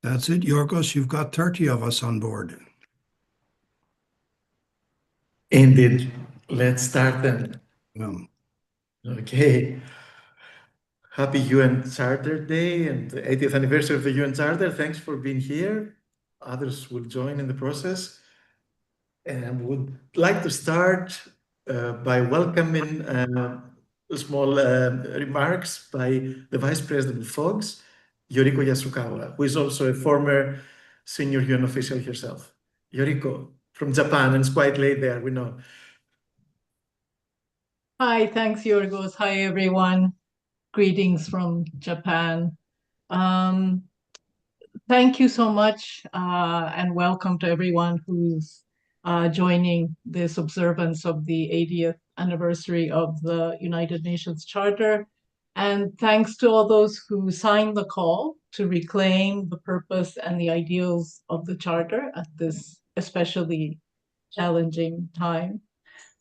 That's it, Yorgos. You've got 30 of us on board. Indeed. Let's start then. Um, Okay. Happy UN Charter Day and the 80th anniversary of the UN Charter. Thanks for being here. Others will join in the process. And would like to start by welcoming small remarks by the Vice President of FOGS, Yoriko Yasukawa, who is also a former senior UN official herself. Yoriko, from Japan, and it's quite late there, we know. Hi, thanks, Yorgos. Hi, everyone. Greetings from Japan. Thank you so much, and welcome to everyone who's joining this observance of the 80th anniversary of the United Nations Charter. And thanks to all those who signed the call to reclaim the purpose and the ideals of the Charter at this especially challenging time.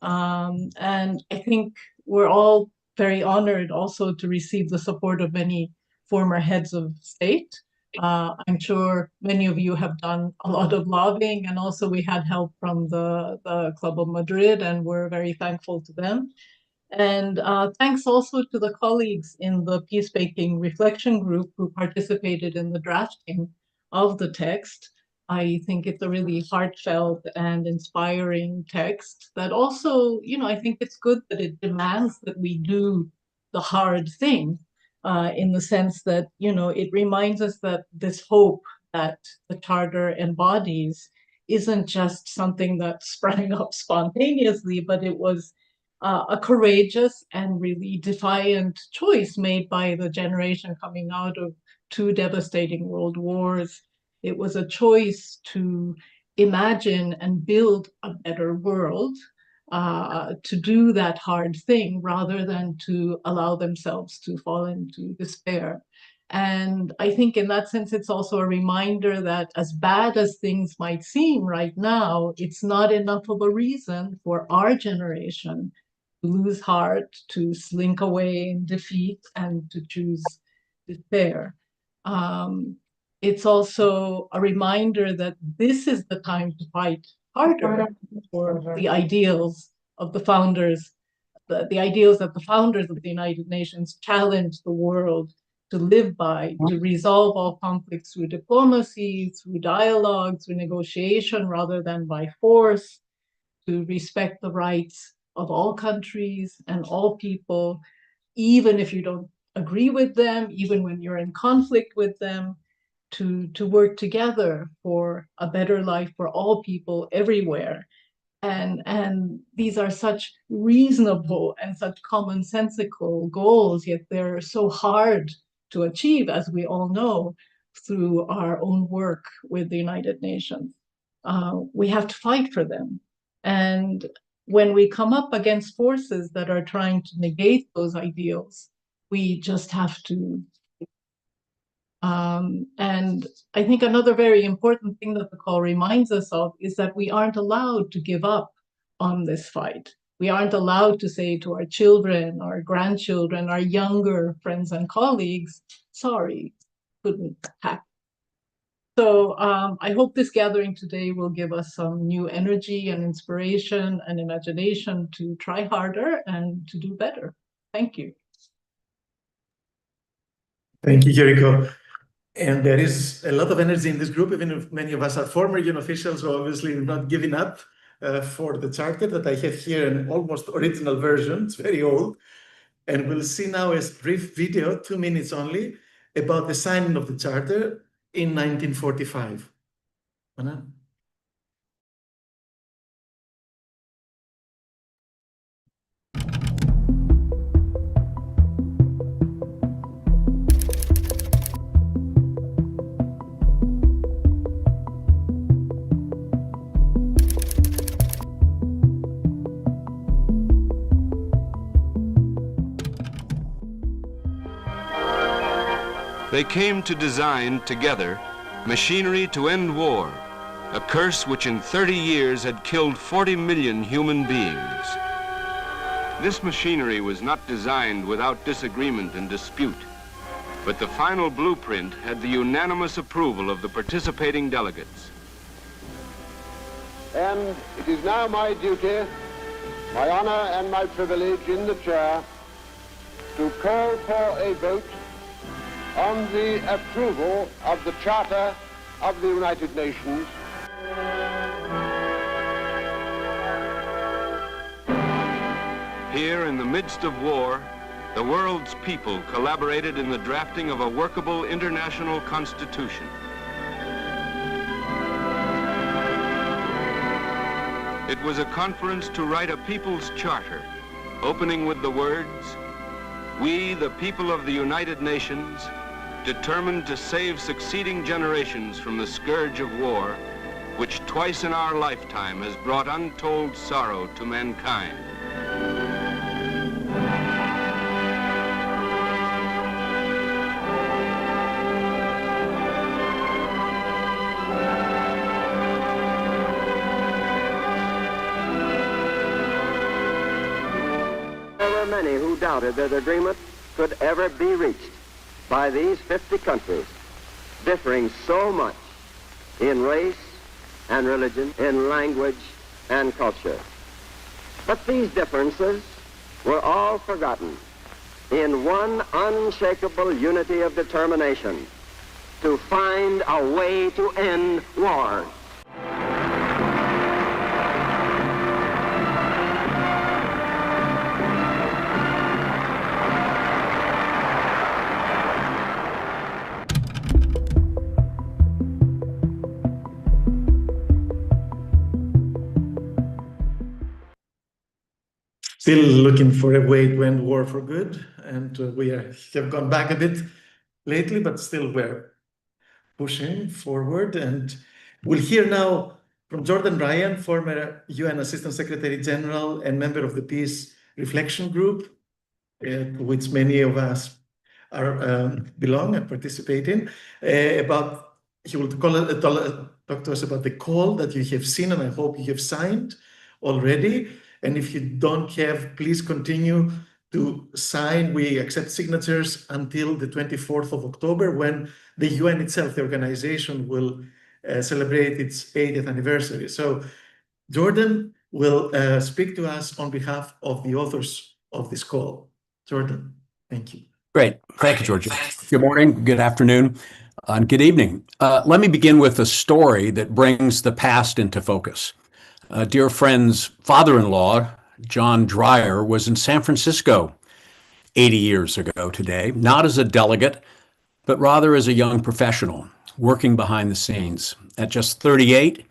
And I think we're all very honored also to receive the support of many former heads of state. I'm sure many of you have done a lot of lobbying, and also we had help from the Club of Madrid, and we're very thankful to them. And thanks also to the colleagues in the Peacemaking Reflection Group who participated in the drafting of the text. I think it's a really heartfelt and inspiring text that also, I think it's good that it demands that we do the hard thing in the sense that, it reminds us that this hope that the Charter embodies isn't just something that sprang up spontaneously, but it was a courageous and really defiant choice made by the generation coming out of two devastating world wars. It was a choice to imagine and build a better world, to do that hard thing rather than to allow themselves to fall into despair. And I think in that sense, it's also a reminder that as bad as things might seem right now, it's not enough of a reason for our generation to lose heart, to slink away in defeat, and to choose despair. It's also a reminder that this is the time to fight harder for the ideals of the founders, the ideals that the founders of the United Nations challenged the world to live by, to resolve all conflicts through diplomacy, through dialogue, through negotiation rather than by force, to respect the rights of all countries and all people, even if you don't agree with them, even when you're in conflict with them, to work together for a better life for all people everywhere. And these are such reasonable and such commonsensical goals, yet they're so hard to achieve, as we all know, through our own work with the United Nations. We have to fight for them. And when we come up against forces that are trying to negate those ideals, we just have to. And I think another very important thing that the call reminds us of is that we aren't allowed to give up on this fight. We aren't allowed to say to our children, our grandchildren, our younger friends and colleagues, sorry, couldn't happen. So I hope this gathering today will give us some new energy and inspiration and imagination to try harder and to do better. Thank you. Thank you, Yoriko. And there is a lot of energy in this group, even if many of us are former UN officials, so obviously we're not giving up for the charter that I have here, an almost original version. It's very old. And we'll see now a brief video, 2 minutes only, about the signing of the charter in 1945. Anna? They came to design together machinery to end war, a curse which in 30 years had killed 40 million human beings. This machinery was not designed without disagreement and dispute, but the final blueprint had the unanimous approval of the participating delegates. And it is now my duty, my honor and my privilege in the chair to call for a vote on the approval of the Charter of the United Nations. Here in the midst of war, the world's people collaborated in the drafting of a workable international constitution. It was a conference to write a people's charter, opening with the words, "We, the people of the United Nations, determined to save succeeding generations from the scourge of war, which twice in our lifetime has brought untold sorrow to mankind." There were many who doubted that agreement could ever be reached by these 50 countries, differing so much in race and religion, in language and culture. But these differences were all forgotten in one unshakable unity of determination to find a way to end war. Still looking for a way to end war for good, and have gone back a bit lately, but still we're pushing forward. And we'll hear now from Jordan Ryan, former UN Assistant Secretary General and member of the Peace Reflection Group, which many of us belong and participate in. He will talk to us about the call that you have seen, and I hope you have signed already. And if you don't have, please continue to sign. We accept signatures until the 24th of October, when the UN itself, the organization, will celebrate its 80th anniversary. So Jordan will speak to us on behalf of the authors of this call. Jordan, thank you. Great. Thank you, Georgia. Good morning, good afternoon, and good evening. Let me begin with a story that brings the past into focus. A dear friend's father-in-law, John Dreyer, was in San Francisco 80 years ago today, not as a delegate, but rather as a young professional working behind the scenes. At just 38,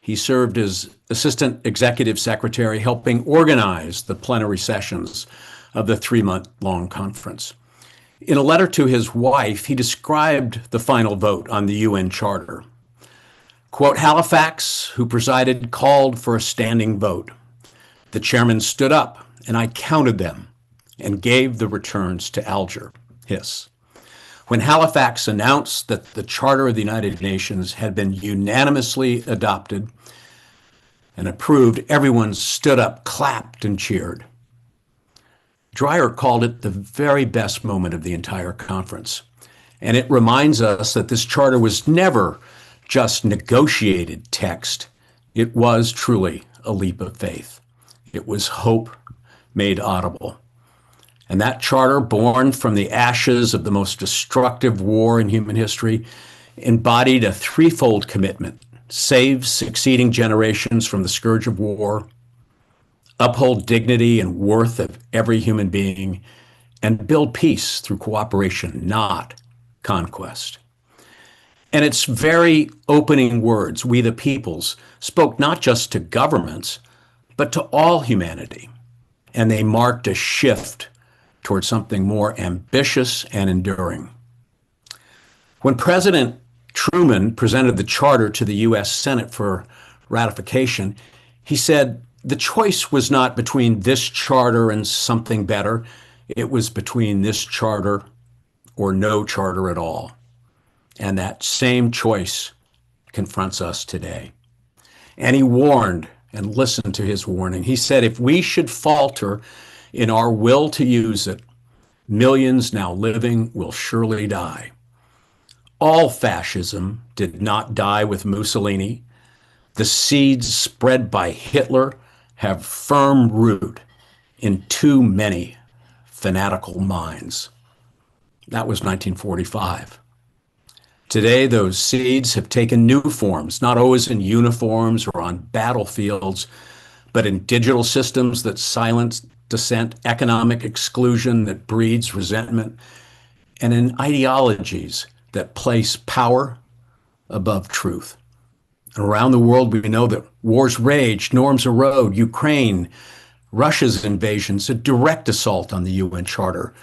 he served as Assistant Executive Secretary, helping organize the plenary sessions of the 3-month-long conference. In a letter to his wife, he described the final vote on the UN Charter. Quote, "Halifax, who presided, called for a standing vote. The chairman stood up, and I counted them and gave the returns to Alger, Hiss. When Halifax announced that the Charter of the United Nations had been unanimously adopted and approved, everyone stood up, clapped, and cheered. Dreyer called it the very best moment of the entire conference. And it reminds us that this charter was never just negotiated text. It was truly a leap of faith. It was hope made audible. And that charter, born from the ashes of the most destructive war in human history, embodied a threefold commitment: save succeeding generations from the scourge of war, uphold dignity and worth of every human being, and build peace through cooperation, not conquest. And its very opening words, "We the peoples," spoke not just to governments, but to all humanity. And they marked a shift towards something more ambitious and enduring. When President Truman presented the charter to the U.S. Senate for ratification, he said the choice was not between this charter and something better. It was between this charter or no charter at all. And that same choice confronts us today. And he warned, and listened to his warning. He said, if we should falter in our will to use it, millions now living will surely die. All fascism did not die with Mussolini. The seeds spread by Hitler have firm root in too many fanatical minds. That was 1945. Today, those seeds have taken new forms, not always in uniforms or on battlefields, but in digital systems that silence dissent, economic exclusion that breeds resentment, and in ideologies that place power above truth. And around the world, we know that wars rage, norms erode. Ukraine, Russia's invasions, a direct assault on the UN Charter,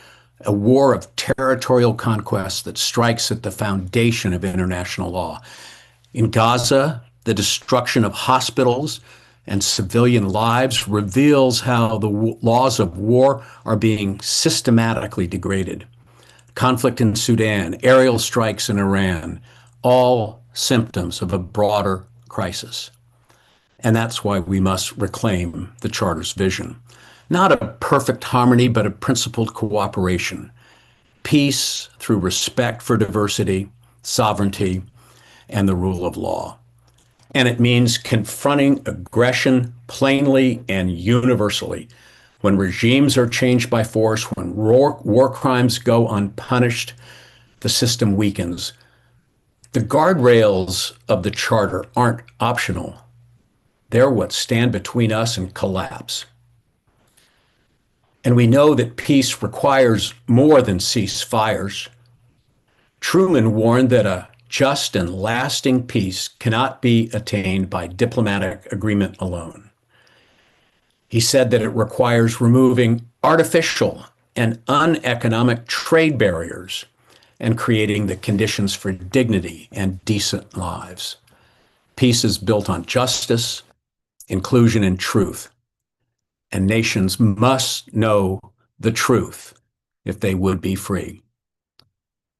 a war of territorial conquest that strikes at the foundation of international law. In Gaza, the destruction of hospitals and civilian lives reveals how the laws of war are being systematically degraded. Conflict in Sudan, aerial strikes in Iran, all symptoms of a broader crisis. And that's why we must reclaim the Charter's vision. Not a perfect harmony, but a principled cooperation. Peace through respect for diversity, sovereignty, and the rule of law. And it means confronting aggression plainly and universally. When regimes are changed by force, when war crimes go unpunished, the system weakens. The guardrails of the Charter aren't optional. They're what stand between us and collapse. And we know that peace requires more than ceasefires. Truman warned that a just and lasting peace cannot be attained by diplomatic agreement alone. He said that it requires removing artificial and uneconomic trade barriers and creating the conditions for dignity and decent lives. Peace is built on justice, inclusion, and truth. And nations must know the truth if they would be free.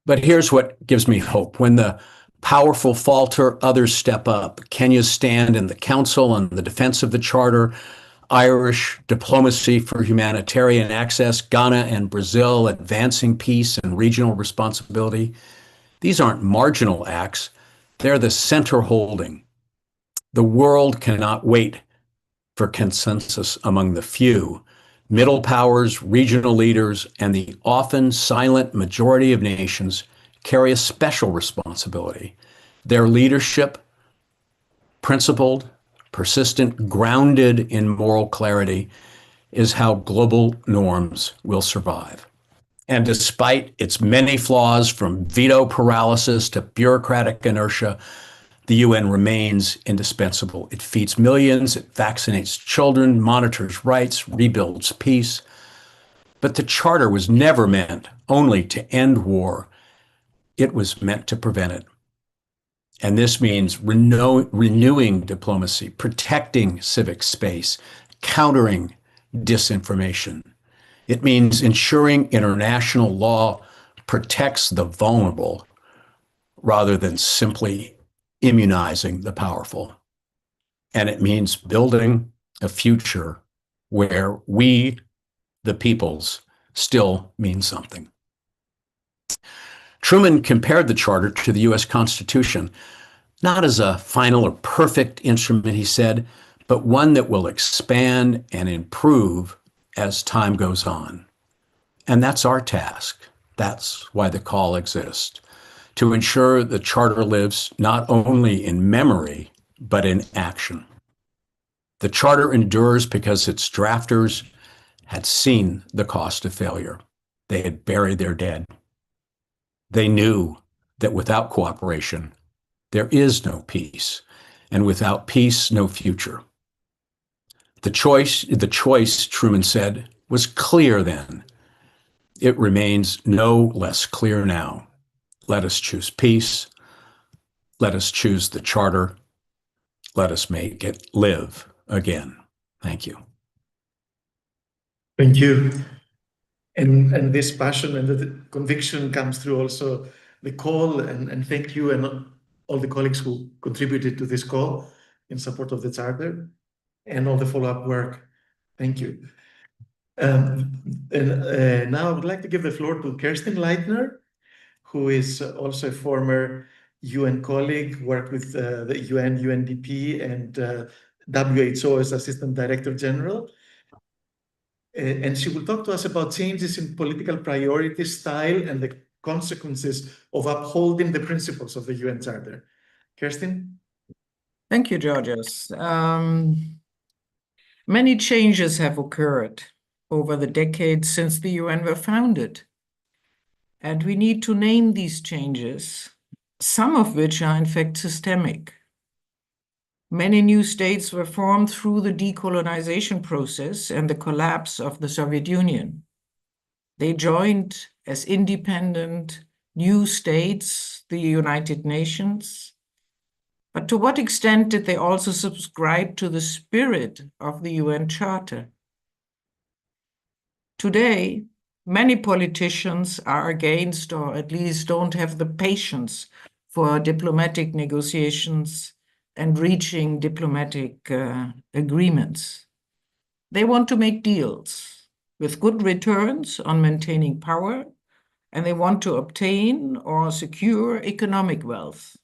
But here's what gives me hope. When the powerful falter, others step up. Kenya stand in the Council on the defense of the Charter, Irish diplomacy for humanitarian access, Ghana and Brazil advancing peace and regional responsibility. These aren't marginal acts. They're the center holding. The world cannot wait for consensus among the few. Middle powers, regional leaders, and the often silent majority of nations carry a special responsibility. Their leadership, principled, persistent, grounded in moral clarity, is how global norms will survive. And despite its many flaws, from veto paralysis to bureaucratic inertia, the UN remains indispensable. It feeds millions, it vaccinates children, monitors rights, rebuilds peace. But the Charter was never meant only to end war. It was meant to prevent it. And this means renewing diplomacy, protecting civic space, countering disinformation. It means ensuring international law protects the vulnerable rather than simply immunizing the powerful. And it means building a future where we, the peoples, still mean something. Truman compared the Charter to the U.S. Constitution, not as a final or perfect instrument, he said, but one that will expand and improve as time goes on. And that's our task. That's why the call exists, to ensure the Charter lives not only in memory, but in action. The Charter endures because its drafters had seen the cost of failure. They had buried their dead. They knew that without cooperation, there is no peace, and without peace, no future. The choice, Truman said, was clear then. It remains no less clear now. Let us choose peace. Let us choose the Charter. Let us make it live again. Thank you. Thank you. And this passion and the conviction comes through also the call, and thank you and all the colleagues who contributed to this call in support of the Charter and all the follow-up work. Thank you. Now I would like to give the floor to Kerstin Leitner, who is also a former UN colleague, worked with the UN, UNDP, and WHO as Assistant Director General. And she will talk to us about changes in political priority style and the consequences of upholding the principles of the UN Charter. Kerstin? Thank you, Georgios. Many changes have occurred over the decades since the UN were founded. And we need to name these changes, some of which are in fact systemic. Many new states were formed through the decolonization process and the collapse of the Soviet Union. They joined as independent new states the United Nations. But to what extent did they also subscribe to the spirit of the UN Charter? Today, many politicians are against, or at least don't have the patience for diplomatic negotiations and reaching diplomatic agreements. They want to make deals with good returns on maintaining power, and they want to obtain or secure economic wealth.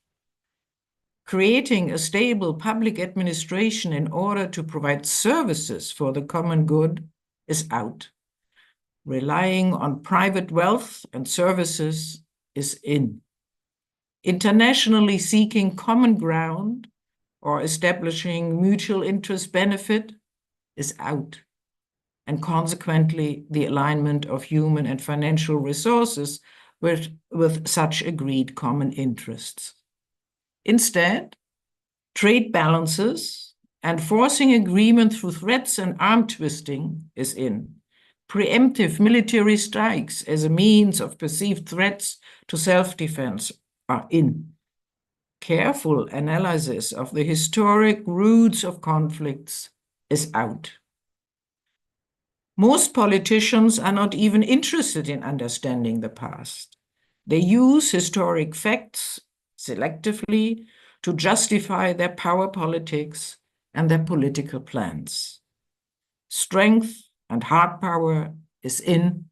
Creating a stable public administration in order to provide services for the common good is out. Relying on private wealth and services is in. Internationally seeking common ground or establishing mutual interest benefit is out. And consequently, the alignment of human and financial resources with such agreed common interests. Instead, trade balances and forcing agreement through threats and arm twisting is in. Preemptive military strikes as a means of perceived threats to self-defense are in. Careful analysis of the historic roots of conflicts is out. Most politicians are not even interested in understanding the past. They use historic facts selectively to justify their power politics and their political plans. Strength and hard power is in.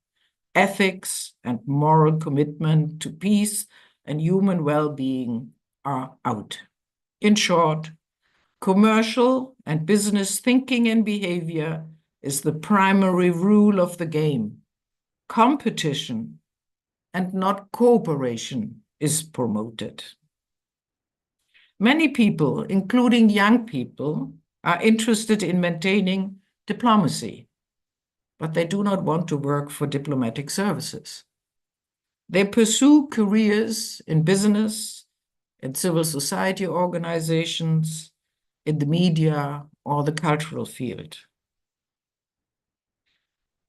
Ethics and moral commitment to peace and human well-being are out. In short, commercial and business thinking and behavior is the primary rule of the game. Competition and not cooperation is promoted. Many people, including young people, are interested in maintaining diplomacy, but they do not want to work for diplomatic services. They pursue careers in business, in civil society organizations, in the media, or the cultural field.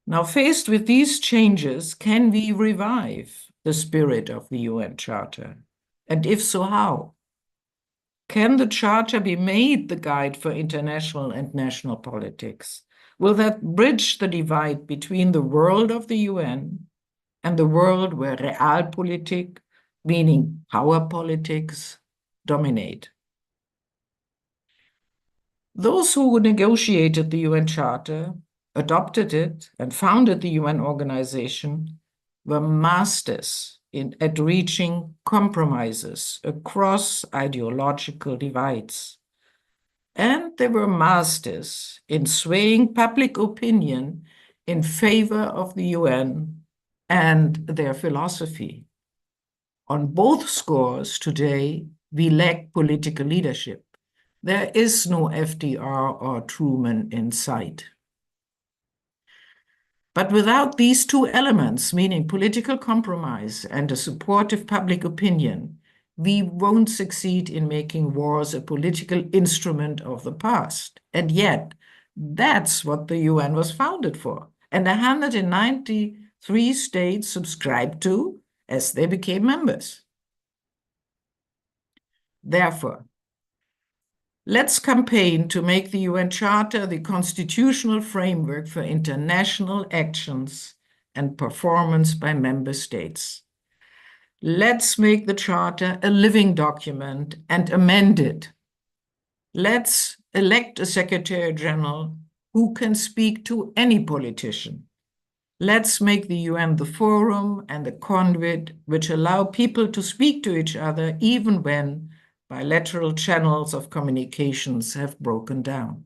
Now, faced with these changes, can we revive the spirit of the UN Charter? And if so, how? Can the Charter be made the guide for international and national politics? Will that bridge the divide between the world of the UN and the world where realpolitik, meaning power politics, dominate? Those who negotiated the UN Charter, adopted it, and founded the UN organization were masters at reaching compromises across ideological divides. And they were masters in swaying public opinion in favor of the UN and their philosophy. On both scores today, we lack political leadership. There is no FDR or Truman in sight. But without these two elements, meaning political compromise and a supportive public opinion, we won't succeed in making wars a political instrument of the past. And yet, that's what the UN was founded for. And 193 states subscribed to as they became members. Therefore, let's campaign to make the UN Charter the constitutional framework for international actions and performance by member states. Let's make the Charter a living document and amend it. Let's elect a Secretary General who can speak to any politician. Let's make the UN the forum and the conduit which allow people to speak to each other even when bilateral channels of communications have broken down.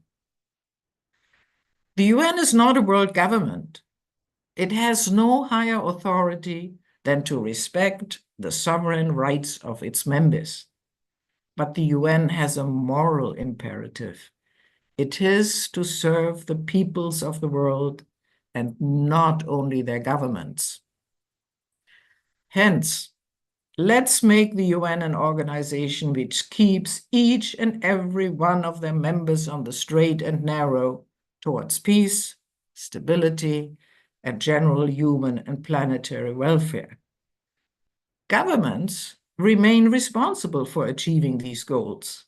The UN is not a world government. It has no higher authority than to respect the sovereign rights of its members. But the UN has a moral imperative. It is to serve the peoples of the world and not only their governments. Hence, let's make the UN an organization which keeps each and every one of their members on the straight and narrow towards peace, stability, and general human and planetary welfare. Governments remain responsible for achieving these goals,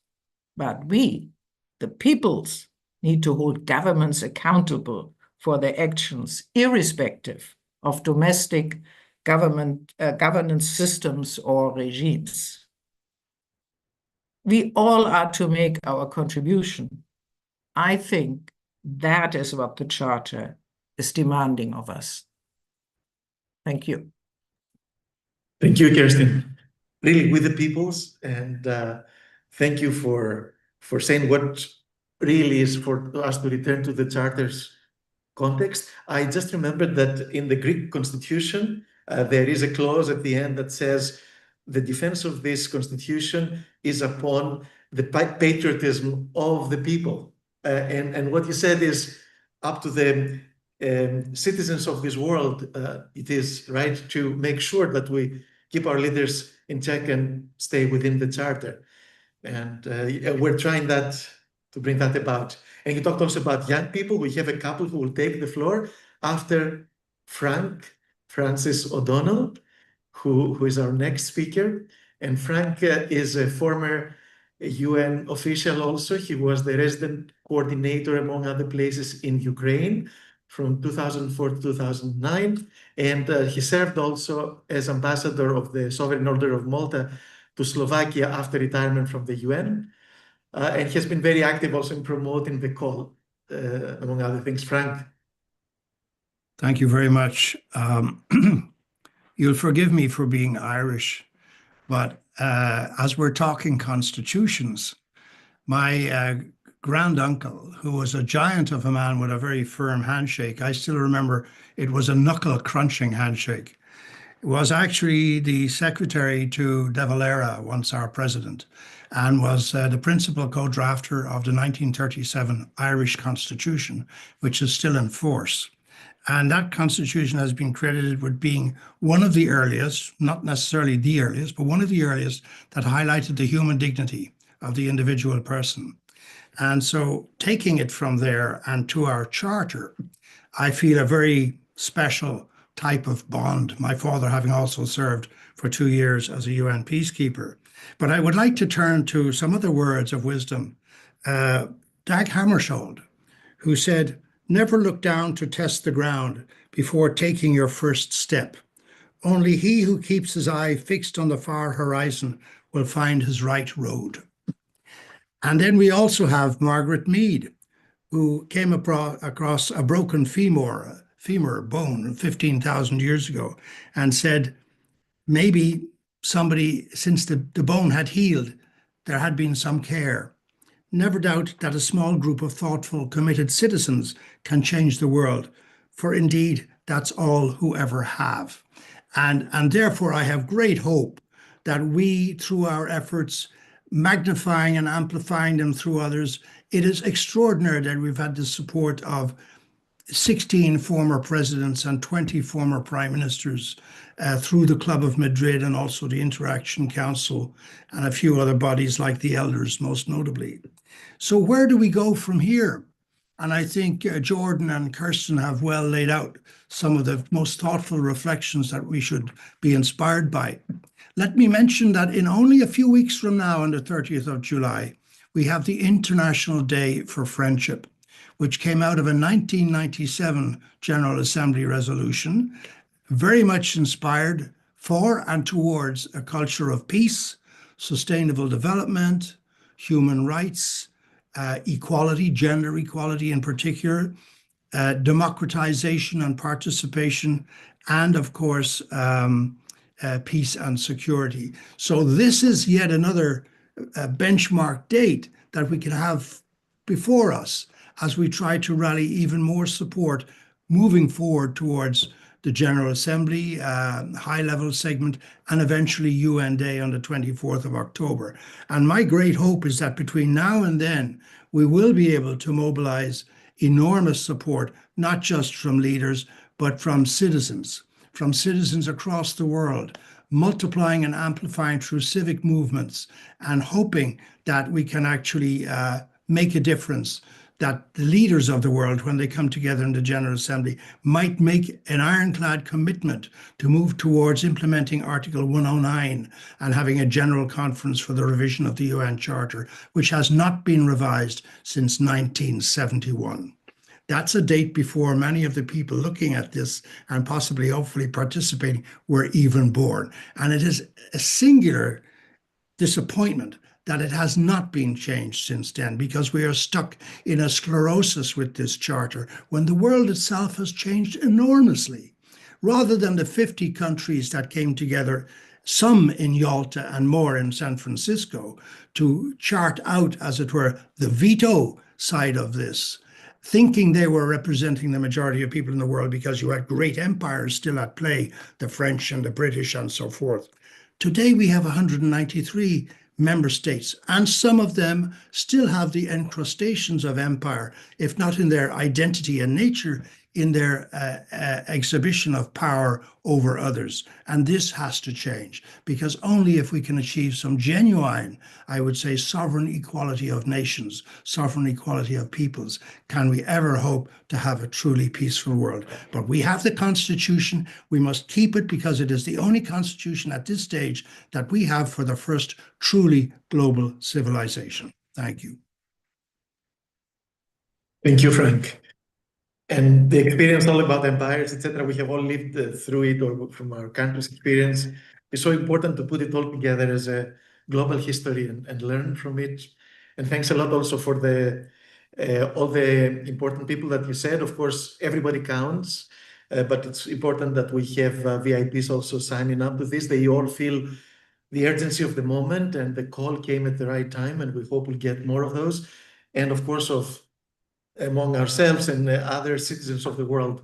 but we, the peoples, need to hold governments accountable for their actions, irrespective of domestic governance systems or regimes. We all are to make our contribution. I think that is what the Charter is demanding of us. Thank you. Thank you, Kerstin. Really, with the peoples, and thank you for saying what really is for us to return to the Charter's context. I just remembered that in the Greek constitution, there is a clause at the end that says the defense of this constitution is upon the patriotism of the people. And what you said is up to the citizens of this world, it is right to make sure that we keep our leaders in check and stay within the Charter. And we're trying to bring that about. And you talked also about young people. We have a couple who will take the floor after Francis O'Donnell, who is our next speaker. And Frank is a former UN official also. He was the resident coordinator, among other places, in Ukraine from 2004 to 2009. And he served also as ambassador of the Sovereign Order of Malta to Slovakia after retirement from the UN. And he has been very active also in promoting the call, among other things. Frank. Thank you very much. You'll forgive me for being Irish, but as we're talking constitutions, my granduncle, who was a giant of a man with a very firm handshake, I still remember it was a knuckle-crunching handshake, was actually the secretary to De Valera, once our president, and was the principal co-drafter of the 1937 Irish Constitution, which is still in force. And that constitution has been credited with being one of the earliest, not necessarily the earliest, but one of the earliest that highlighted the human dignity of the individual person. And so taking it from there and to our charter, I feel a very special type of bond, my father having also served for 2 years as a UN peacekeeper. But I would like to turn to some other words of wisdom. Dag Hammarskjöld, who said, "Never look down to test the ground before taking your first step. Only he who keeps his eye fixed on the far horizon will find his right road." And then we also have Margaret Mead, who came across a broken femur bone 15,000 years ago and said, maybe somebody, since the bone had healed, there had been some care. Never doubt that a small group of thoughtful, committed citizens can change the world, for indeed, that's all who ever have. And therefore, I have great hope that we, through our efforts, magnifying and amplifying them through others, it is extraordinary that we've had the support of 16 former presidents and 20 former prime ministers through the Club of Madrid and also the Interaction Council and a few other bodies like the Elders, most notably. So where do we go from here? And I think Jordan and Kirsten have well laid out some of the most thoughtful reflections that we should be inspired by. Let me mention that in only a few weeks from now, on the 30th of July, we have the International Day for Friendship, which came out of a 1997 General Assembly resolution, very much inspired for and towards a culture of peace, sustainable development, human rights, equality, gender equality in particular, democratization and participation, and of course, peace and security. So this is yet another benchmark date that we can have before us as we try to rally even more support moving forward towards the General Assembly, high-level segment, and eventually UN Day on the 24th of October. And my great hope is that between now and then, we will be able to mobilize enormous support, not just from leaders, but from citizens across the world, multiplying and amplifying through civic movements, and hoping that we can actually make a difference, that the leaders of the world, when they come together in the General Assembly, might make an ironclad commitment to move towards implementing Article 109 and having a general conference for the revision of the UN Charter, which has not been revised since 1971. That's a date before many of the people looking at this and possibly, hopefully participating were even born. And it is a singular disappointment that it has not been changed since then, because we are stuck in a sclerosis with this charter when the world itself has changed enormously. Rather than the 50 countries that came together, some in Yalta and more in San Francisco, to chart out, as it were, the veto side of this, thinking they were representing the majority of people in the world because you had great empires still at play, the French and the British and so forth. Today we have 193 member states, and some of them still have the encrustations of empire, if not in their identity and nature, in their exhibition of power over others. And this has to change, because only if we can achieve some genuine, I would say, sovereign equality of nations, sovereign equality of peoples, can we ever hope to have a truly peaceful world. But we have the Constitution. We must keep it, because it is the only Constitution at this stage that we have for the first truly global civilization. Thank you. Thank you, Frank. And the experience all about empires, etc., we have all lived through it, or from our country's experience. It's so important to put it all together as a global history and learn from it. And thanks a lot also for all the important people that you said. Of course, everybody counts, but it's important that we have VIPs also signing up to this. They all feel the urgency of the moment, and the call came at the right time, and we hope we'll get more of those. And of course, among ourselves and other citizens of the world,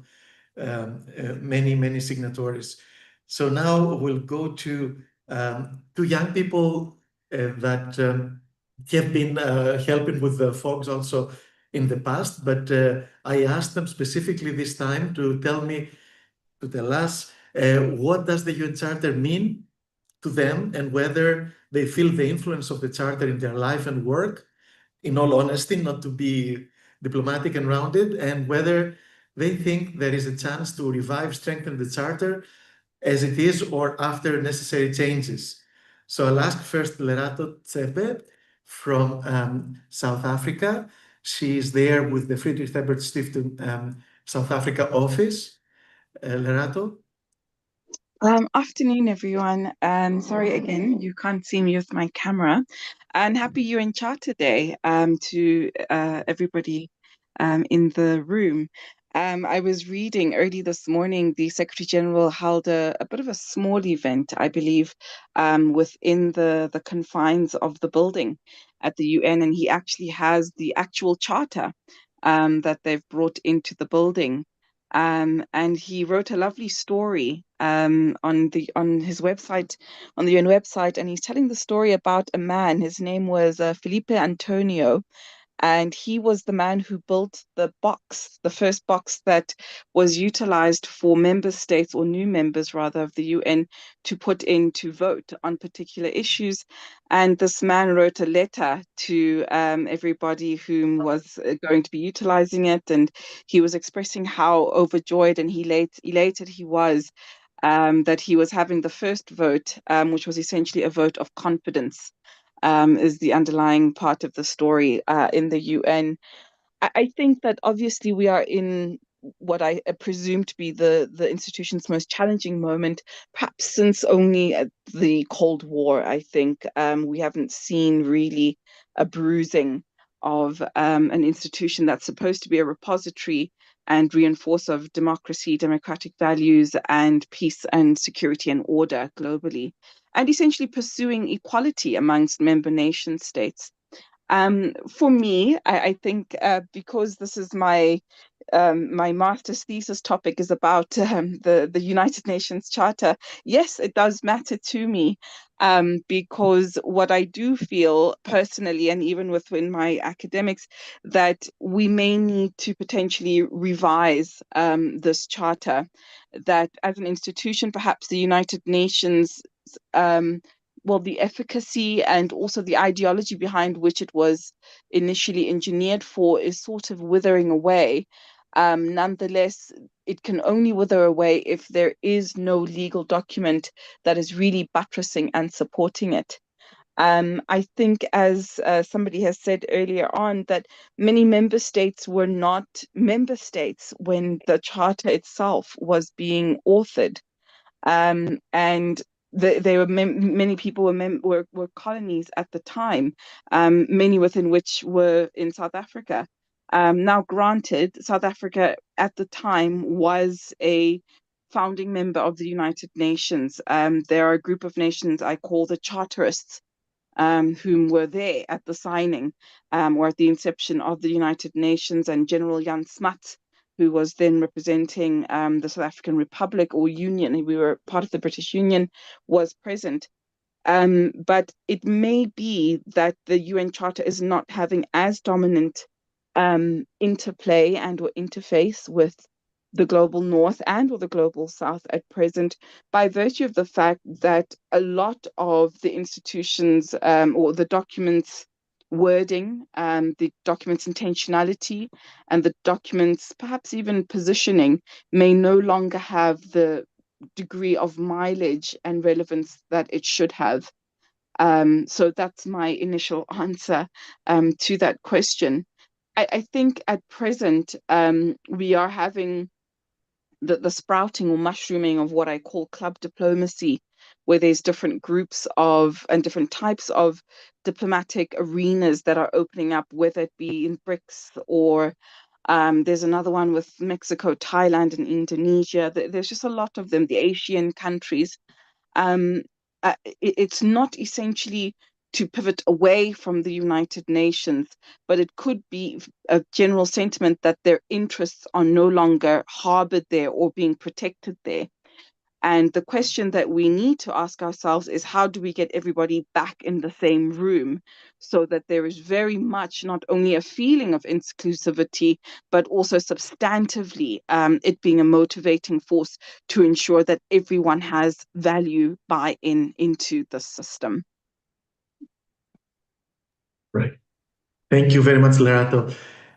many signatories. So now we'll go to two young people that have been helping with the folks also in the past, but I asked them specifically this time to tell us what does the UN Charter mean to them, and whether they feel the influence of the Charter in their life and work, in all honesty, not to be diplomatic and rounded, and whether they think there is a chance to revive, strengthen the Charter as it is, or after necessary changes. So I'll ask first Lerato Tsepe from South Africa. She is there with the Friedrich Ebert Stiftung South Africa office. Lerato? Afternoon, everyone. Sorry again, you can't see me with my camera. And happy UN Charter Day to everybody in the room. I was reading early this morning, the Secretary General held a bit of a small event, I believe, within the confines of the building at the UN, and he actually has the actual charter that they've brought into the building. And he wrote a lovely story on his website, on the UN website, and he's telling the story about a man. His name was Felipe Antonio, and he was the man who built the first box that was utilized for member states, or new members rather, of the UN to put in to vote on particular issues. And this man wrote a letter to everybody whom was going to be utilizing it, and he was expressing how overjoyed and elated he was that he was having the first vote, which was essentially a vote of confidence, is the underlying part of the story in the UN. I think that obviously we are in what I presume to be the institution's most challenging moment, perhaps since only the Cold War. I think we haven't seen really a bruising of an institution that's supposed to be a repository and reinforcer of democracy, democratic values, and peace and security and order globally, and essentially pursuing equality amongst member nation states. For me, I think because this is my master's thesis topic is about the United Nations Charter. Yes, it does matter to me because what I do feel personally, and even within my academics, that we may need to potentially revise this charter. That as an institution, perhaps the United Nations. Well, the efficacy and also the ideology behind which it was initially engineered for is sort of withering away. Nonetheless, it can only wither away if there is no legal document that is really buttressing and supporting it. I think, as somebody has said earlier on, that many member states were not member states when the charter itself was being authored. And there were many people were colonies at the time, many within which were in South Africa. Now, granted, South Africa at the time was a founding member of the United Nations. There are a group of nations I call the Charterists, whom were there at the signing or at the inception of the United Nations, and General Jan Smuts, who was then representing the South African Republic or Union. We were part of the British Union, was present. But it may be that the UN Charter is not having as dominant interplay and or interface with the global North and or the global South at present, by virtue of the fact that a lot of the institutions or the documents wording, the document's intentionality, and the document's perhaps even positioning may no longer have the degree of mileage and relevance that it should have. So that's my initial answer to that question. I think at present we are having the sprouting or mushrooming of what I call club diplomacy, where there's different groups of and different types of diplomatic arenas that are opening up, whether it be in BRICS or there's another one with Mexico, Thailand, and Indonesia. There's just a lot of them, the Asian countries. It's not essentially to pivot away from the United Nations, but it could be a general sentiment that their interests are no longer harbored there or being protected there. And the question that we need to ask ourselves is, how do we get everybody back in the same room so that there is very much not only a feeling of inclusivity, but also substantively it being a motivating force to ensure that everyone has value buy-in into the system. Right. Thank you very much, Lerato.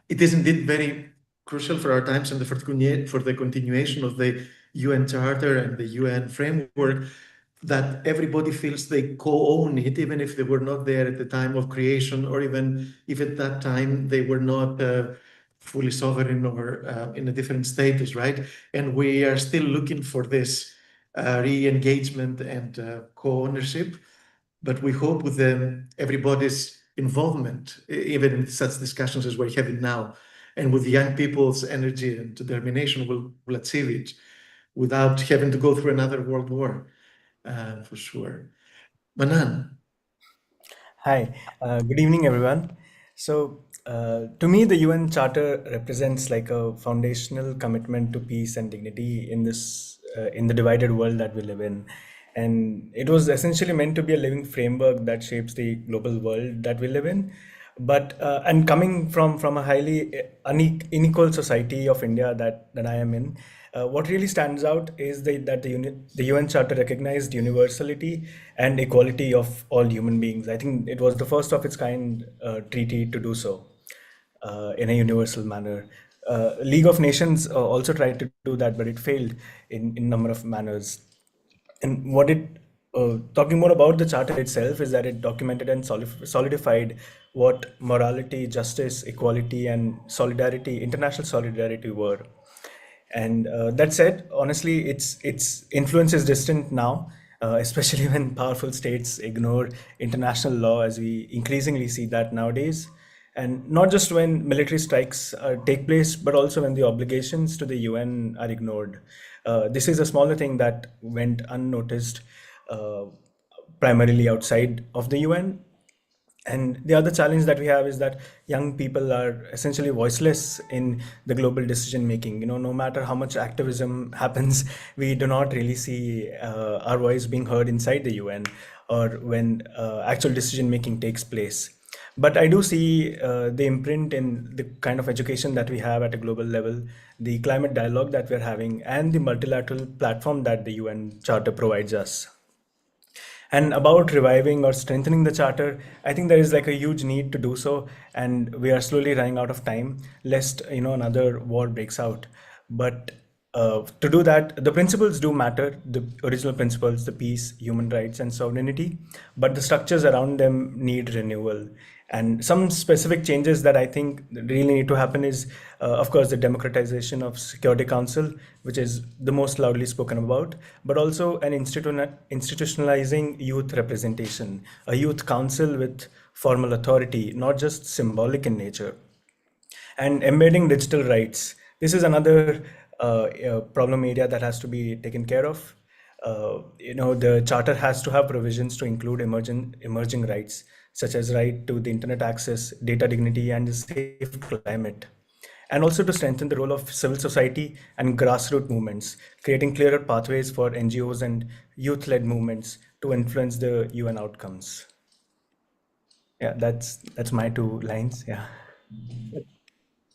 It is indeed very crucial for our times and for the continuation of the UN Charter and the UN framework that everybody feels they co-own it, even if they were not there at the time of creation, or even if at that time they were not fully sovereign or in a different status, right? And we are still looking for this re-engagement and co-ownership, but we hope with everybody's involvement, even in such discussions as we're having now, and with young people's energy and determination, we'll achieve it without having to go through another world war, for sure. Manan. Hi, good evening, everyone. So, to me, the UN Charter represents like a foundational commitment to peace and dignity in in the divided world that we live in. And it was essentially meant to be a living framework that shapes the global world that we live in. But and coming from a highly unequal society of India that I am in, what really stands out is that the UN Charter recognized universality and equality of all human beings. I think it was the first of its kind treaty to do so in a universal manner. League of Nations also tried to do that, but it failed in a number of manners. And talking more about the charter itself is that it documented and solidified what morality, justice, equality, and solidarity, international solidarity were. And that said, honestly, its influence is distant now, especially when powerful states ignore international law, as we increasingly see that nowadays. And not just when military strikes take place, but also when the obligations to the UN are ignored. This is a smaller thing that went unnoticed, uh, primarily outside of the UN. And the other challenge that we have is that young people are essentially voiceless in the global decision making. No matter how much activism happens, we do not really see our voice being heard inside the UN or when actual decision making takes place. But I do see the imprint in the kind of education that we have at a global level, the climate dialogue that we're having, and the multilateral platform that the UN Charter provides us. And about reviving or strengthening the charter, I think there is like a huge need to do so, and we are slowly running out of time, lest another war breaks out. But to do that, the principles do matter, the original principles, the peace, human rights, and sovereignty, but the structures around them need renewal. And some specific changes that I think really need to happen is, of course, the democratization of Security Council, which is the most loudly spoken about, but also an institutionalizing youth representation, a youth council with formal authority, not just symbolic in nature. And embedding digital rights. This is another problem area that has to be taken care of. The charter has to have provisions to include emerging rights, such as right to the internet access, data dignity, and a safe climate. And also to strengthen the role of civil society and grassroots movements, creating clearer pathways for NGOs and youth-led movements to influence the UN outcomes. Yeah, that's my 2 lines. Yeah.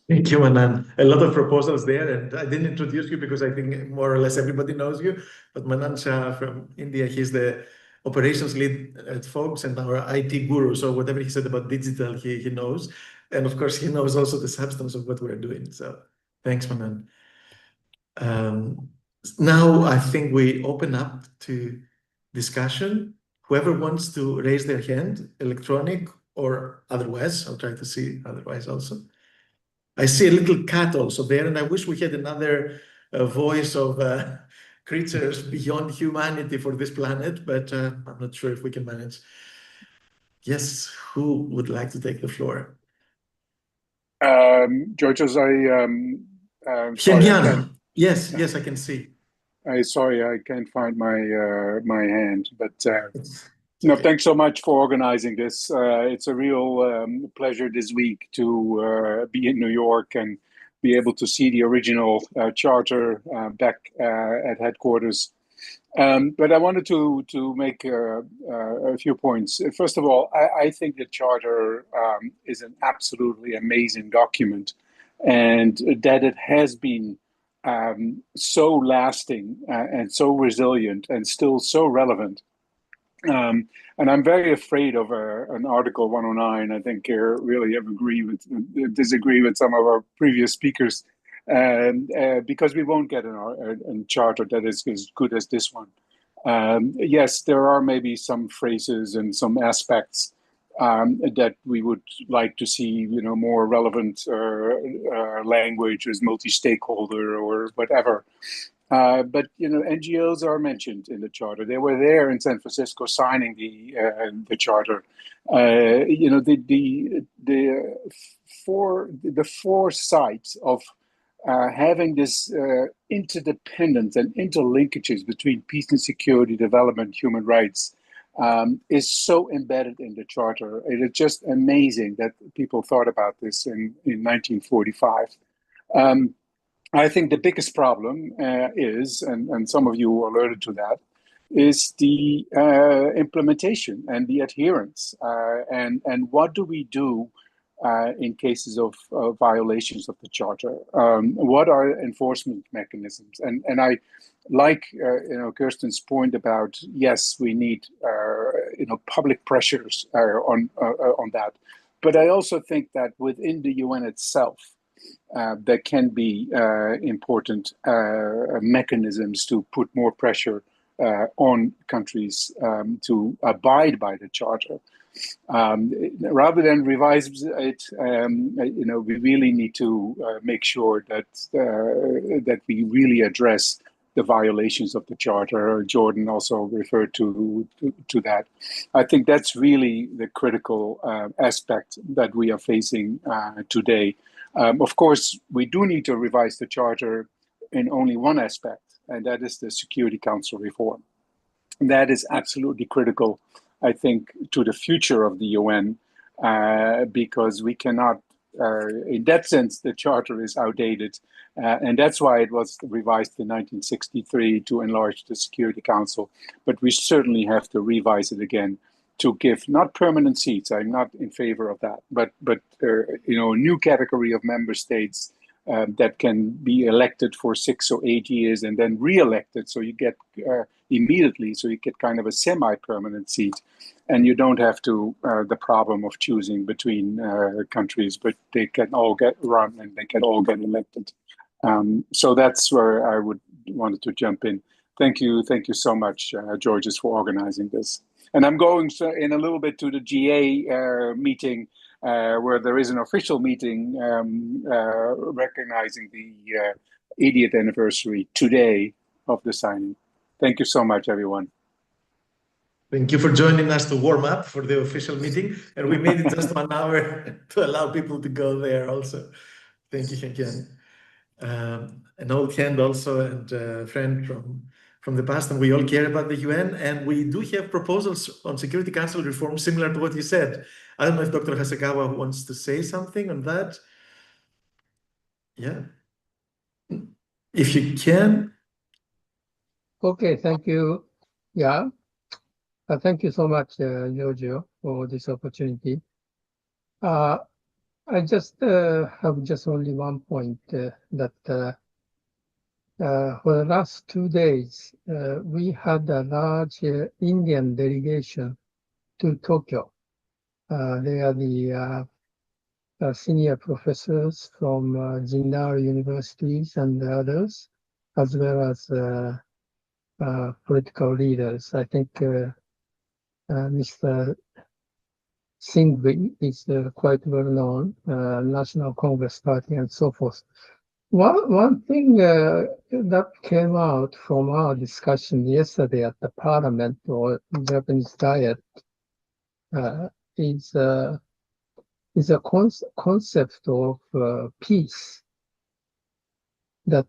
Thank you, Manan. A lot of proposals there, and I didn't introduce you because I think more or less everybody knows you. But Manan Shah from India, he's the operations lead at Fox and our IT guru. So whatever he said about digital, he knows. And of course, he knows also the substance of what we're doing. So thanks, Manan. Now I think we open up to discussion. Whoever wants to raise their hand, electronic or otherwise, I'll try to see otherwise also. I see a little cat also there, and I wish we had another voice of creatures beyond humanity for this planet, but I'm not sure if we can manage. Yes, who would like to take the floor? Georgios, sorry, Yes, I can see. Sorry, I can't find my my hand, but no, thanks so much for organizing this. It's a real pleasure this week to be in New York and be able to see the original charter back at headquarters. But I wanted to make a few points. First of all, I think the charter is an absolutely amazing document, and that it has been so lasting and so resilient and still so relevant. And I'm very afraid of an Article 109. I think I really disagree with some of our previous speakers, because we won't get a charter that is as good as this one. Yes, there are maybe some phrases and some aspects that we would like to see, more relevant language as multi-stakeholder or whatever. But NGOs are mentioned in the charter. They were there in San Francisco signing the charter. The foresight of having this interdependence and interlinkages between peace and security, development, human rights is so embedded in the charter. It is just amazing that people thought about this in 1945. I think the biggest problem is, and some of you alerted to that, is the implementation and the adherence. And what do we do in cases of violations of the charter? What are enforcement mechanisms? And I like Kirsten's point about, yes, we need public pressures on that. But I also think that within the UN itself, there can be important mechanisms to put more pressure on countries to abide by the Charter. Rather than revise it, we really need to make sure that that we really address the violations of the Charter. Jordan also referred to that. I think that's really the critical aspect that we are facing today. Of course, we do need to revise the Charter in only one aspect, and that is the Security Council reform. And that is absolutely critical, I think, to the future of the UN, because we cannot, in that sense, the Charter is outdated. And that's why it was revised in 1963 to enlarge the Security Council. But we certainly have to revise it again to give not permanent seats. I'm not in favor of that, but a new category of member states that can be elected for 6 or 8 years and then re-elected. So you get immediately, so you get kind of a semi-permanent seat, and you don't have to the problem of choosing between countries, but they can all get run and they can all get elected. So that's where I wanted to jump in. Thank you so much, Georges, for organizing this. And I'm going in a little bit to the GA meeting, where there is an official meeting recognizing the 80th anniversary today of the signing. Thank you so much, everyone. Thank you for joining us to warm up for the official meeting. And we made it just 1 hour to allow people to go there also. Thank you again. An old friend also and a friend from the past, and we all care about the UN, and we do have proposals on Security Council reform similar to what you said. I don't know if Dr. Hasegawa wants to say something on that. Yeah. If you can. Okay, thank you. Yeah. Thank you so much, Giorgio, for this opportunity. I just have just only one point that for the last 2 days, we had a large Indian delegation to Tokyo. They are the senior professors from Jinnah universities and others, as well as political leaders. I think Mr. Singhvi is quite well known, National Congress Party and so forth. One thing that came out from our discussion yesterday at the Parliament or Japanese Diet is a concept of peace that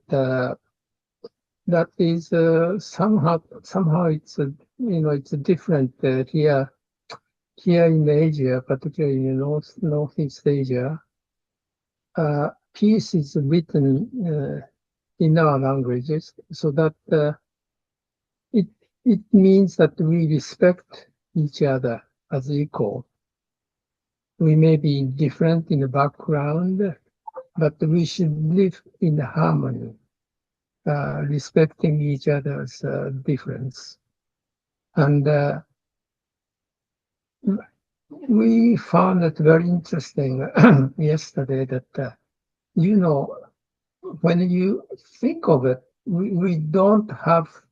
is somehow it's it's different here in Asia, particularly in Northeast Asia. Peace is written in our languages, so that it means that we respect each other as equal. We may be different in the background, but we should live in harmony, respecting each other's difference. And we found it very interesting yesterday that when you think of it, we don't have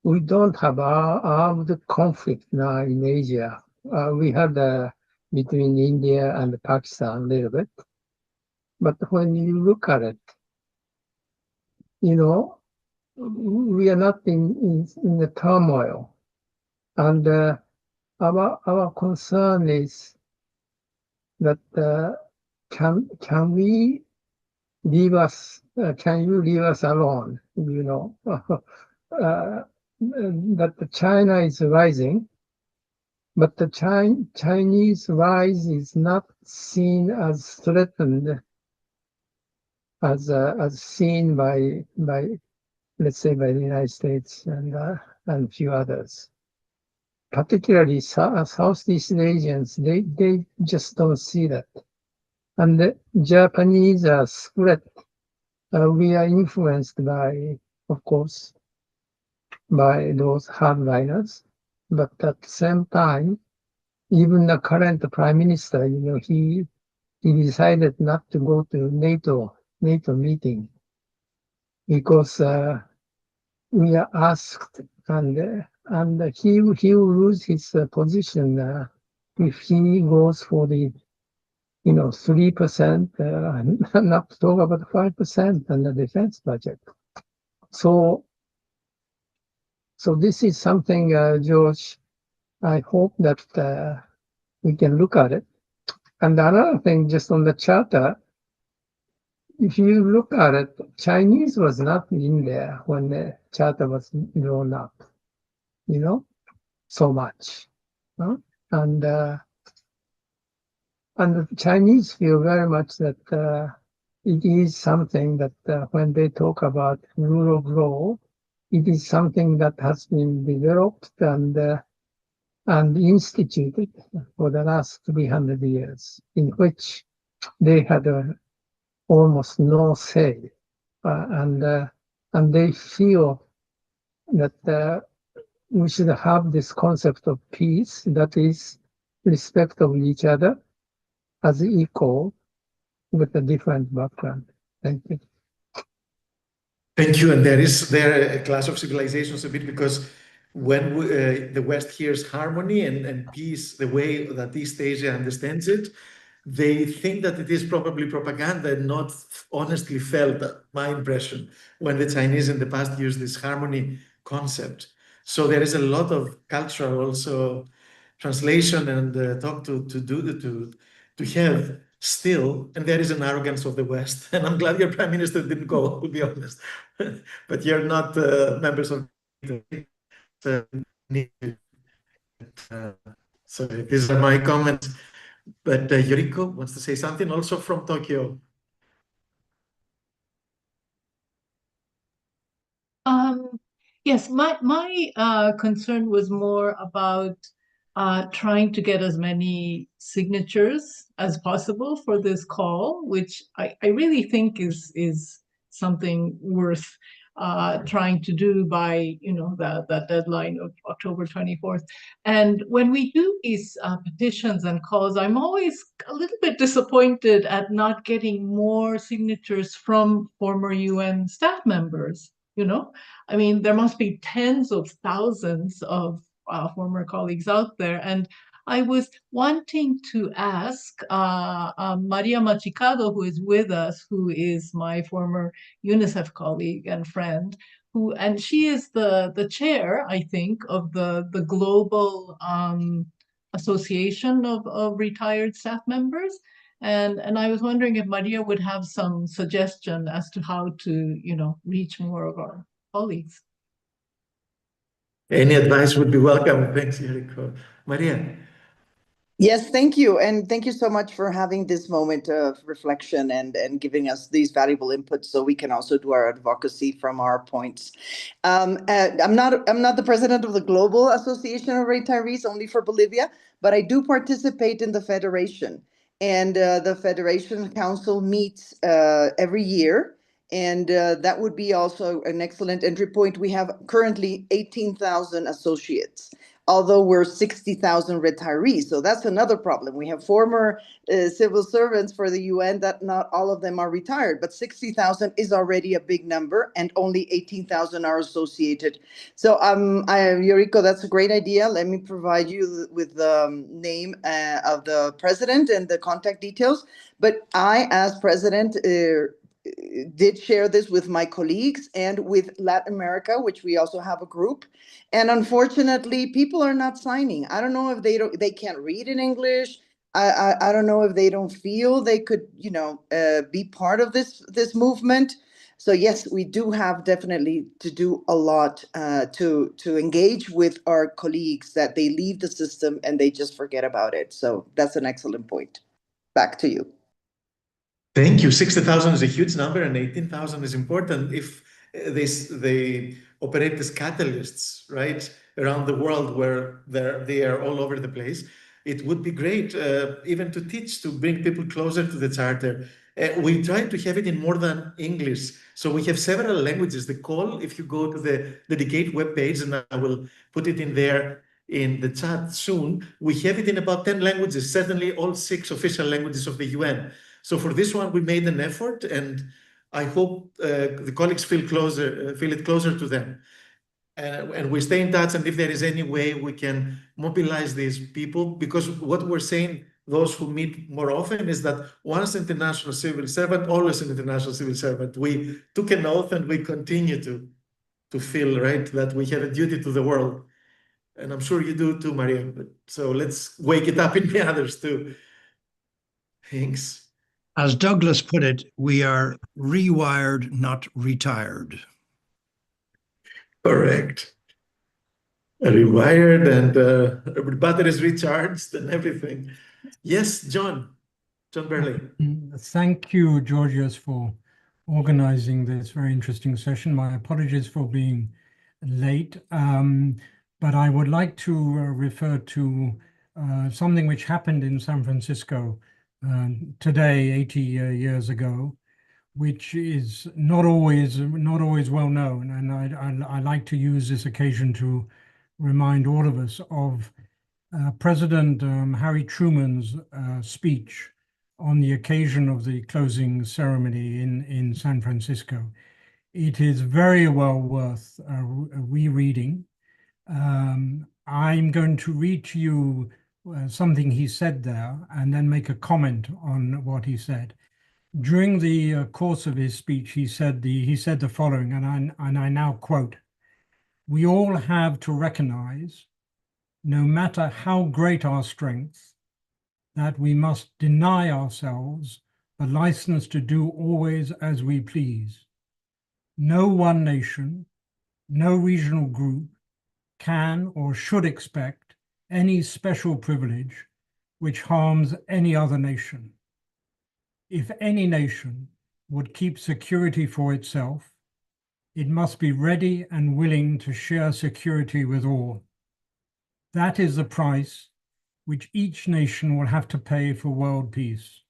armed conflict now in Asia. We had between India and Pakistan a little bit, but when you look at it, we are not in the turmoil, and our concern is that can you leave us alone? That China is rising, but the Chinese rise is not seen as threatened as seen by let's say by the United States and a few others. Particularly Southeast Asians, they just don't see that. And the Japanese are split. We are influenced by, of course, by those hardliners. But at the same time, even the current prime minister, he decided not to go to NATO meeting because we are asked, and he will lose his position if he goes for the 3% not to talk about 5% on the defense budget. So this is something, George, I hope that we can look at it. And another thing, just on the charter, if you look at it, Chinese was not in there when the charter was drawn up, so much. Huh? And the Chinese feel very much that it is something that when they talk about rule of law, it is something that has been developed and instituted for the last 300 years, in which they had almost no say, and they feel that we should have this concept of peace, that is respect of each other as equal with a different background. Thank you. Thank you. And there is a clash of civilizations a bit, because when the West hears harmony and peace, the way that East Asia understands it, they think that it is probably propaganda and not honestly felt, my impression, when the Chinese in the past used this harmony concept. So there is a lot of cultural also translation and talk to have still, and there is an arrogance of the West. And I'm glad your Prime Minister didn't go, to be honest. But you're not members of so these are my comments. But Yoriko wants to say something also from Tokyo. Yes, my concern was more about trying to get as many signatures as possible for this call, which I really think is something worth trying to do by that deadline of October 24th. And when we do these petitions and calls, I'm always a little bit disappointed at not getting more signatures from former UN staff members. I mean, there must be tens of thousands of former colleagues out there. And I was wanting to ask Maria Machicado, who is with us, who is my former UNICEF colleague and friend, and she is the chair, I think, of the global association of retired staff members. And I was wondering if Maria would have some suggestion as to how to, reach more of our colleagues. Any advice would be welcome. Thanks, Yoriko. Maria. Yes, thank you. And thank you so much for having this moment of reflection and giving us these valuable inputs so we can also do our advocacy from our points. I'm not the president of the Global Association of Retirees, only for Bolivia, but I do participate in the Federation. And the Federation Council meets every year. And that would be also an excellent entry point. We have currently 18,000 associates, although we're 60,000 retirees. So that's another problem. We have former civil servants for the UN that not all of them are retired, but 60,000 is already a big number and only 18,000 are associated. So Yoriko, that's a great idea. Let me provide you with the name of the president and the contact details. But I, as president, did share this with my colleagues and with Latin America, which we also have a group. And unfortunately, people are not signing. I don't know if they can't read in English. I don't know if they don't feel they could, be part of this movement. So yes, we do have definitely to do a lot to engage with our colleagues that they leave the system and they just forget about it. So that's an excellent point. Back to you. Thank you. 60,000 is a huge number and 18,000 is important if they operate as catalysts, right, around the world where they are all over the place. It would be great even to teach, to bring people closer to the Charter. We try to have it in more than English. So we have several languages. The call, if you go to the dedicated webpage, and I will put it in there in the chat soon, we have it in about 10 languages, certainly all 6 official languages of the UN. So for this one, we made an effort, and I hope the colleagues feel it closer to them. And we stay in touch, and if there is any way we can mobilize these people, because what we're saying, those who meet more often, is that once international civil servant, always an international civil servant. We took an oath and we continue to feel, right, that we have a duty to the world. And I'm sure you do too, Maria. So let's wake it up in the others too. Thanks. As Douglas put it, we are rewired, not retired. Correct. Rewired and batteries recharged and everything. Yes, John Burley. Thank you, Georgios, for organizing this very interesting session. My apologies for being late, but I would like to refer to something which happened in San Francisco today, 80 years ago, which is not always well known. And I like to use this occasion to remind all of us of President Harry Truman's speech on the occasion of the closing ceremony in San Francisco. It is very well worth rereading. I'm going to read to you something he said there and then make a comment on what he said. During the course of his speech, he said the following, and I now quote: "We all have to recognize, no matter how great our strength, that we must deny ourselves the license to do always as we please. No one nation, no regional group can or should expect any special privilege which harms any other nation. If any nation would keep security for itself, it must be ready and willing to share security with all. That is the price which each nation will have to pay for world peace.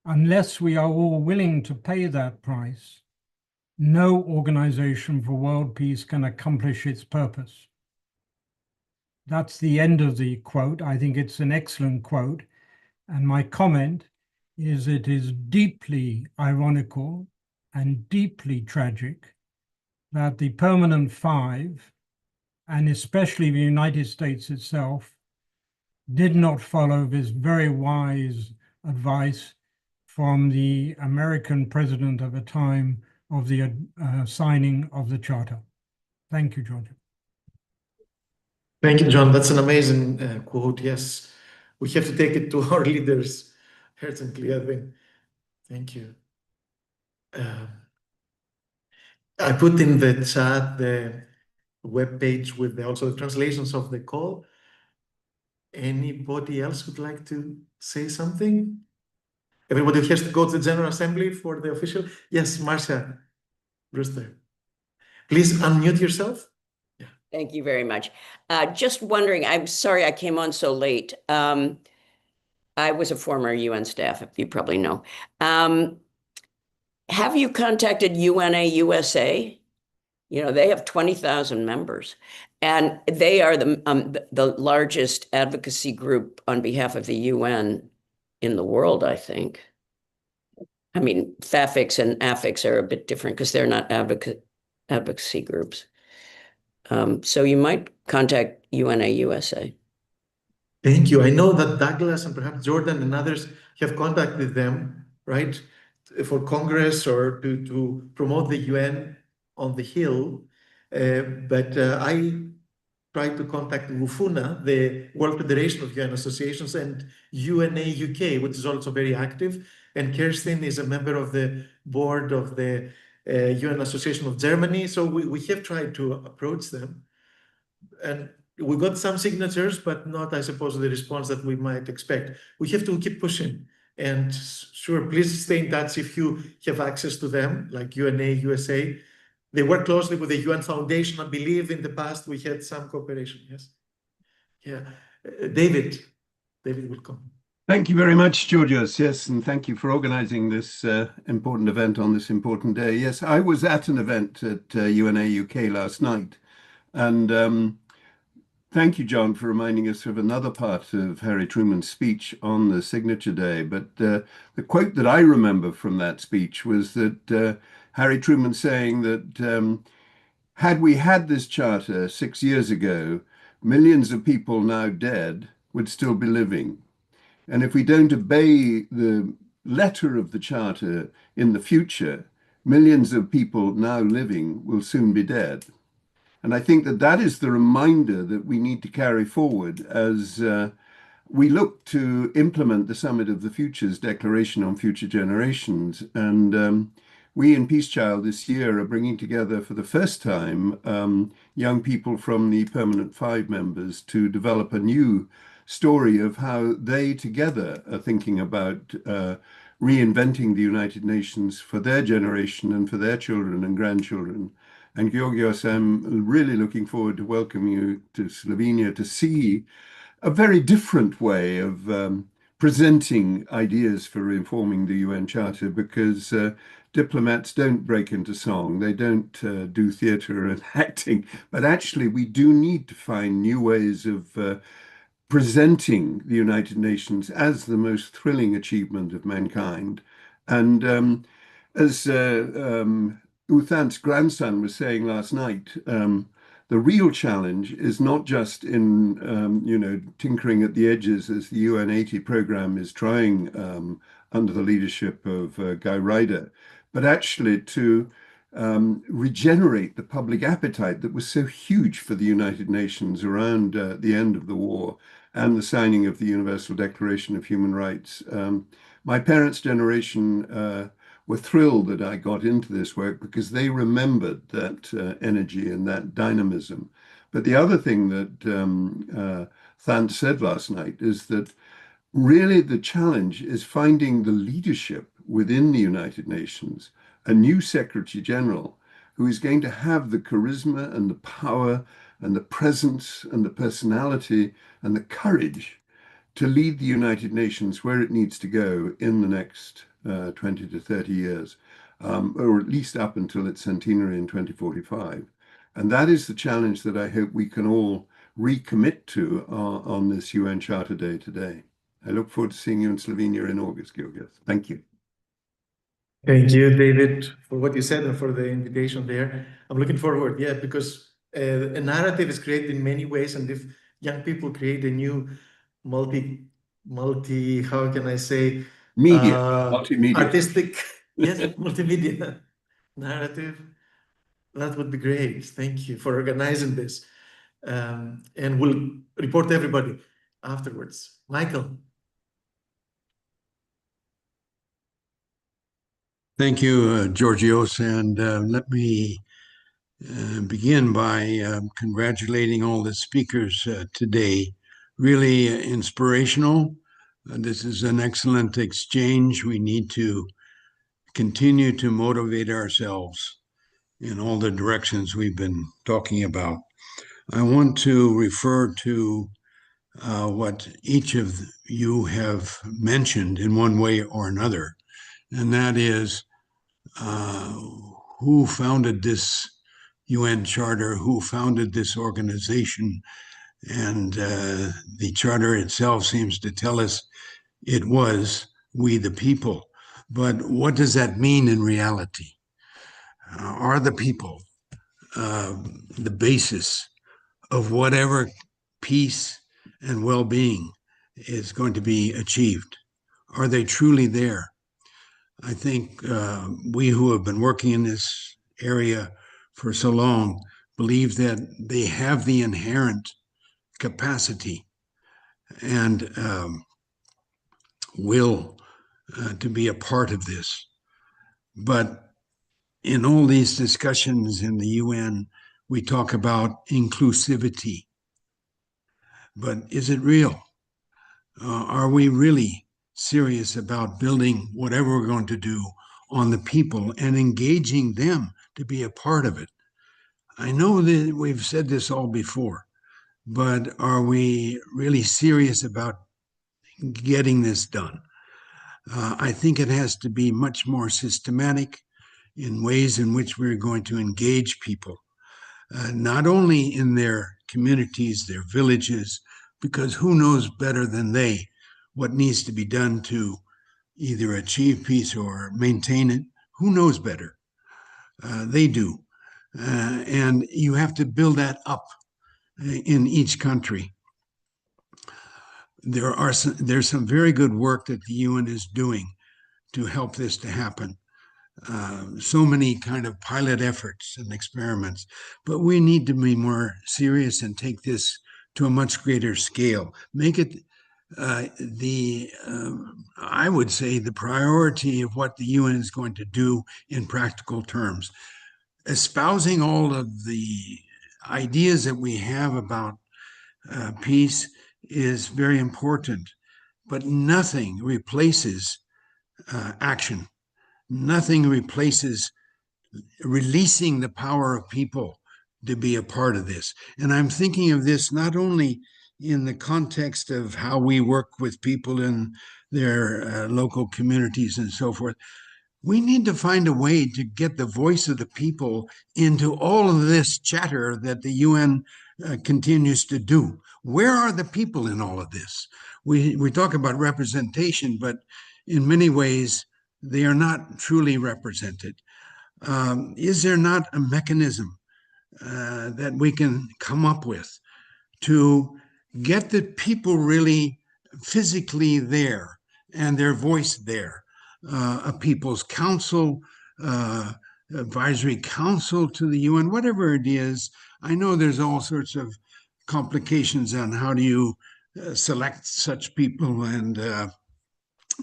Unless we are all willing to pay that price, no organization for world peace can accomplish its purpose." That's the end of the quote. I think it's an excellent quote. And my comment is it is deeply ironical and deeply tragic that the Permanent Five, and especially the United States itself, did not follow this very wise advice from the American president at the time of the signing of the Charter. Thank you, Georgia. Thank you, John. That's an amazing quote. Yes, we have to take it to our leaders, urgently, I think. Thank you. I put in the chat the webpage with also the translations of the call. Anybody else would like to say something? Everybody has to go to the General Assembly for the official. Yes, Marcia Brewster. Please unmute yourself. Yeah. Thank you very much. Just wondering, I'm sorry I came on so late. I was a former UN staff, if you probably know. Have you contacted UNA USA? You know, they have 20,000 members, and they are the largest advocacy group on behalf of the UN in the world, I think. I mean, FAFIX and AFIX are a bit different because they're not advocacy groups. So you might contact UNA USA. Thank you. I know that Douglas and perhaps Jordan and others have contacted them, right, for Congress or to promote the UN on the Hill. But I tried to contact WFUNA, the World Federation of UN Associations, and UNA UK, which is also very active. And Kerstin is a member of the board of the UN Association of Germany. So we have tried to approach them. And we got some signatures, but not, I suppose, the response that we might expect. We have to keep pushing. And sure, please stay in touch if you have access to them, like UNA USA. They work closely with the UN Foundation. I believe in the past we had some cooperation. Yes. Yeah. David will come. Thank you very much, Georgios. Yes, and thank you for organizing this important event on this important day. Yes, I was at an event at UNA UK last night, and Thank you, John, for reminding us of another part of Harry Truman's speech on the signature day. But the quote that I remember from that speech was that Harry Truman saying that had we had this charter 6 years ago, millions of people now dead would still be living. And if we don't obey the letter of the charter in the future, millions of people now living will soon be dead. And I think that that is the reminder that we need to carry forward as we look to implement the Summit of the Future's Declaration on Future Generations. And we in Peacechild this year are bringing together for the first time young people from the Permanent Five members to develop a new story of how they together are thinking about reinventing the United Nations for their generation and for their children and grandchildren. And Georgios, I'm really looking forward to welcoming you to Slovenia to see a very different way of presenting ideas for reforming the UN Charter, because diplomats don't break into song, they don't do theatre and acting, but actually we do need to find new ways of presenting the United Nations as the most thrilling achievement of mankind. And as Uthant's grandson was saying last night, the real challenge is not just in, tinkering at the edges as the UN 80 program is trying under the leadership of Guy Ryder, but actually to regenerate the public appetite that was so huge for the United Nations around the end of the war and the signing of the Universal Declaration of Human Rights. My parents' generation were thrilled that I got into this work because they remembered that energy and that dynamism. But the other thing that Thant said last night is that really the challenge is finding the leadership within the United Nations, a new Secretary General who is going to have the charisma and the power and the presence and the personality and the courage to lead the United Nations where it needs to go in the next 20 to 30 years, or at least up until its centenary in 2045. And that is the challenge that I hope we can all recommit to on this UN Charter Day today. I look forward to seeing you in Slovenia in August, Georgios. Thank you. Thank you, David, for what you said and for the invitation there. I'm looking forward, because a narrative is created in many ways, and if young people create a new multi, how can I say, multimedia, artistic, yes, multimedia narrative, that would be great. Thank you for organizing this. And we'll report to everybody afterwards. Michael. Thank you, Georgios, and let me begin by congratulating all the speakers today. Really inspirational. This is an excellent exchange. We need to continue to motivate ourselves in all the directions we've been talking about. I want to refer to what each of you have mentioned in one way or another, and that is who founded this UN Charter, who founded this organization. And the Charter itself seems to tell us it was we the people. But what does that mean in reality? Are the people the basis of whatever peace and well-being is going to be achieved? Are they truly there? I think we who have been working in this area for so long believe that they have the inherent capacity and will to be a part of this. But in all these discussions in the UN, we talk about inclusivity. But is it real? Are we really serious about building whatever we're going to do on the people and engaging them to be a part of it? I know that we've said this all before, but are we really serious about getting this done? I think it has to be much more systematic in ways in which we're going to engage people, not only in their communities, their villages, because who knows better than they what needs to be done to either achieve peace or maintain it? Who knows better? They do. And you have to build that up in each country. There's some very good work that the UN is doing to help this to happen. So many kind of pilot efforts and experiments, but we need to be more serious and take this to a much greater scale. Make it I would say, the priority of what the UN is going to do in practical terms. Espousing all of the ideas that we have about peace is very important, but nothing replaces action. Nothing replaces releasing the power of people to be a part of this. And I'm thinking of this not only in the context of how we work with people in their local communities and so forth. We need to find a way to get the voice of the people into all of this chatter that the UN continues to do. Where are the people in all of this? We talk about representation, but in many ways, they are not truly represented. Is there not a mechanism that we can come up with to get the people really physically there and their voice there? A people's council, advisory council to the UN, whatever it is. I know there's all sorts of complications on how do you select such people and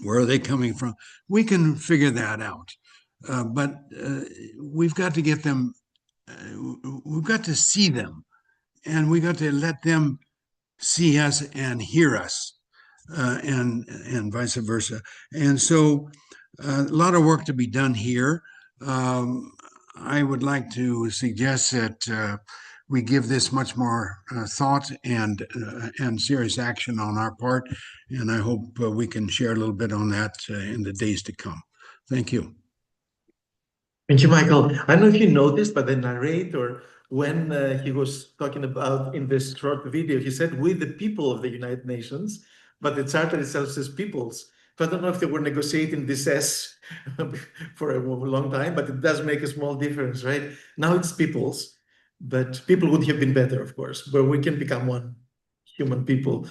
where are they coming from. We can figure that out. But we've got to get them, we've got to see them, and we got to let them see us and hear us, and vice versa. And so a lot of work to be done here. I would like to suggest that we give this much more thought and serious action on our part. And I hope we can share a little bit on that in the days to come. Thank you. Thank you, Michael. I don't know if you noticed, but the narrator, when he was talking about in this short video, he said, "We the people of the United Nations," but the charter itself says peoples. So I don't know if they were negotiating this S for a long time, but it does make a small difference, right? Now it's peoples, but people would have been better, of course, but we can become one human people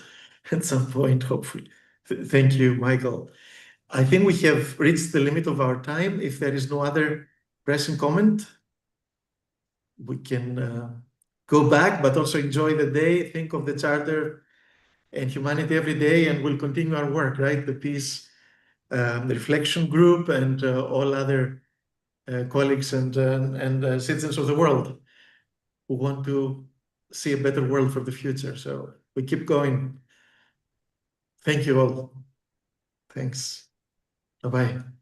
at some point, hopefully. Thank you, Michael. I think we have reached the limit of our time. If there is no other pressing comment, we can go back, but also enjoy the day, think of the Charter and humanity every day, and we'll continue our work, right? The Peace the Reflection Group and all other colleagues and citizens of the world who want to see a better world for the future. So we keep going. Thank you all. Thanks. Bye-bye.